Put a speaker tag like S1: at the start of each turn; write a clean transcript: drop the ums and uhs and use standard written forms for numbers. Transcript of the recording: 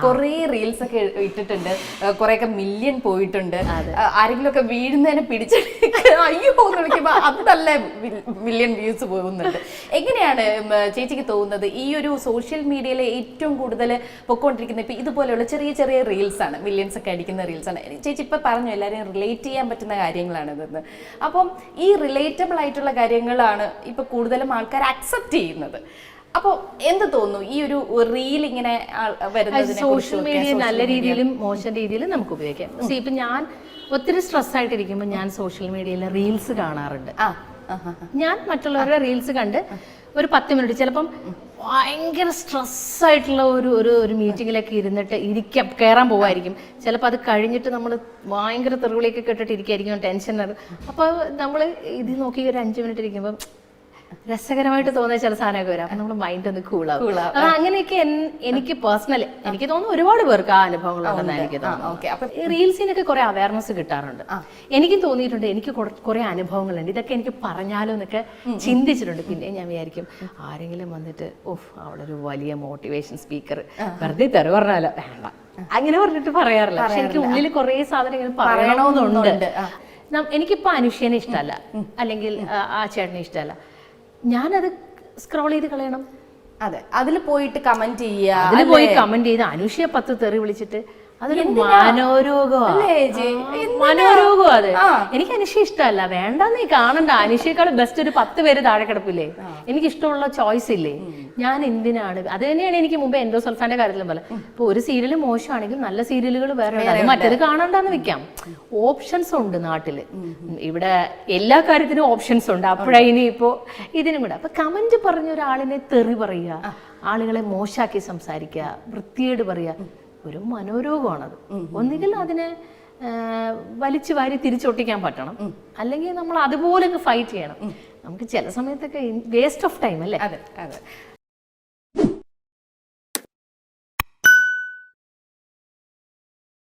S1: കുറേ റീൽസ് ഒക്കെ ഇട്ടിട്ടുണ്ട്, കുറെയൊക്കെ മില്യൺ പോയിട്ടുണ്ട്. ആരെങ്കിലും ഒക്കെ വീഴുന്നതിനെ പിടിച്ചിട്ട് അയ്യോ എന്ന് വിളിക്കുമ്പോൾ അത് നല്ല മില്യൺ വ്യൂസ് പോകുന്നുണ്ട്. എങ്ങനെയാണ് ചേച്ചിക്ക് തോന്നുന്നത് ഈ ഒരു സോഷ്യൽ മീഡിയയിലെ ഏറ്റവും കൂടുതൽ പൊക്കോണ്ടിരിക്കുന്ന ഇപ്പം ഇതുപോലെയുള്ള ചെറിയ ചെറിയ റീൽസ് ആണ്, മില്യൺസ് ഒക്കെ അടിക്കുന്ന റീൽസ് ആണ്. ചേച്ചി ഇപ്പം പറഞ്ഞു എല്ലാവരെയും റിലേറ്റ് ചെയ്യാൻ പറ്റുന്ന കാര്യങ്ങളാണ് ഇതെന്ന്. അപ്പം ഈ റിലേറ്റബിൾ ആയിട്ടുള്ള കാര്യങ്ങളാണ് ഇപ്പം കൂടുതലും ആൾക്കാർ അക്സെപ്റ്റ് ചെയ്യുന്നത്. അപ്പോൾ എന്ത് തോന്നുന്നു ഈ ഒരു റീൽ ഇങ്ങനെ വരുന്നത്?
S2: സോഷ്യൽ മീഡിയ നല്ല രീതിയിലും മോശം രീതിയിലും നമുക്ക് ഉപയോഗിക്കാം. ഇപ്പം ഞാൻ ഒത്തിരി സ്ട്രെസ് ആയിട്ടിരിക്കുമ്പോൾ ഞാൻ സോഷ്യൽ മീഡിയയിലെ റീൽസ് കാണാറുണ്ട്. ഞാൻ മറ്റുള്ളവരുടെ റീൽസ് കണ്ട് ഒരു 10 മിനിറ്റ്, ചിലപ്പം ഭയങ്കര സ്ട്രെസ്സായിട്ടുള്ള ഒരു മീറ്റിങ്ങിലൊക്കെ ഇരുന്നിട്ട് കയറാൻ പോവായിരിക്കും. ചിലപ്പോൾ അത് കഴിഞ്ഞിട്ട് നമ്മൾ ഭയങ്കര തെറിവിളിയൊക്കെ കേട്ടിട്ട് ഇരിക്കായിരിക്കും, ടെൻഷൻ. അപ്പോൾ നമ്മൾ ഇത് നോക്കി ഒരു 5 മിനിറ്റ് ഇരിക്കുമ്പം രസകരമായിട്ട് തോന്നിയ ചില സാധനമൊക്കെ വരും. അപ്പൊ നമ്മുടെ മൈൻഡ് ഒന്ന് കൂളാവും. അങ്ങനെയൊക്കെ എനിക്ക് പേഴ്സണലി എനിക്ക് തോന്നുന്നു ഒരുപാട് പേർക്ക് ആ അനുഭവങ്ങളുണ്ടെന്ന് എനിക്ക് തോന്നുന്നു. റീൽസിനൊക്കെ കുറെ അവയർനെസ് കിട്ടാറുണ്ട്. എനിക്കും തോന്നിയിട്ടുണ്ട് എനിക്ക് കുറെ അനുഭവങ്ങളുണ്ട്, ഇതൊക്കെ എനിക്ക് പറഞ്ഞാലോ എന്നൊക്കെ ചിന്തിച്ചിട്ടുണ്ട്. പിന്നെ ഞാൻ വിചാരിക്കും ആരെങ്കിലും വന്നിട്ട് അവിടെ ഒരു വലിയ മോട്ടിവേഷൻ സ്പീക്കർ വെറുതെ തെറി പറഞ്ഞാലോ, വേണ്ട അങ്ങനെ പറഞ്ഞിട്ട് പറയാറില്ല. പക്ഷെ എനിക്ക് ഉള്ളിൽ കുറെ സാധനം ഇങ്ങനെ പറയണമെന്നുണ്ട്. എനിക്കിപ്പോ അനുഷ്യനെ ഇഷ്ടമല്ല, അല്ലെങ്കിൽ ആ ചേട്ടനെ ഇഷ്ടമല്ല, ഞാനത് സ്ക്രോൾ ചെയ്ത് കളയണം.
S1: അതെ, അതിൽ പോയിട്ട് കമന്റ് ചെയ്യുക,
S2: അതിൽ പോയി കമന്റ് ചെയ്ത് അനുഷ്യ 10 തെറി വിളിച്ചിട്ട് അതൊരു മനോരോഗമാണ്. അത് എനിക്ക് അനുഷ്യ ഇഷ്ടമല്ല, വേണ്ട നീ കാണണ്ട. അനുഷ്യക്കാൾ ബെസ്റ്റ് ഒരു 10 പേര് താഴെ കിടപ്പില്ലേ, എനിക്ക് ഇഷ്ടമുള്ള ചോയ്സ് ഇല്ലേ, ഞാൻ എന്തിനാണ്? അത് തന്നെയാണ് എനിക്ക് മുമ്പ് എൻഡോ സൽസാന്റെ കാര്യത്തിലും പോലെ. ഇപ്പൊ ഒരു സീരിയൽ മോശമാണെങ്കിൽ നല്ല സീരിയലുകൾ വേറെ, മറ്റേത് കാണണ്ടെന്ന് വെക്കാം. ഓപ്ഷൻസ് ഉണ്ട് നാട്ടില്, ഇവിടെ എല്ലാ കാര്യത്തിനും ഓപ്ഷൻസ് ഉണ്ട്. അപ്പോഴതിന് ഇപ്പോ ഇതിനും കൂടെ അപ്പൊ കമന്റ് പറഞ്ഞ ഒരാളിനെ തെറി പറയുക, ആളുകളെ മോശമാക്കി സംസാരിക്കുക, വൃത്തിയേട് പറയുക, ഒരു മനോരോഗമാണത്. ഒന്നുകിൽ അതിനെ വലിച്ചു വാരി തിരിച്ചൊട്ടിക്കാൻ പറ്റണം, അല്ലെങ്കിൽ നമ്മൾ അതുപോലെ ഫൈറ്റ് ചെയ്യണം. നമുക്ക് ചില സമയത്തൊക്കെ വേസ്റ്റ് ഓഫ് ടൈം അല്ലേ?
S1: അതെ അതെ.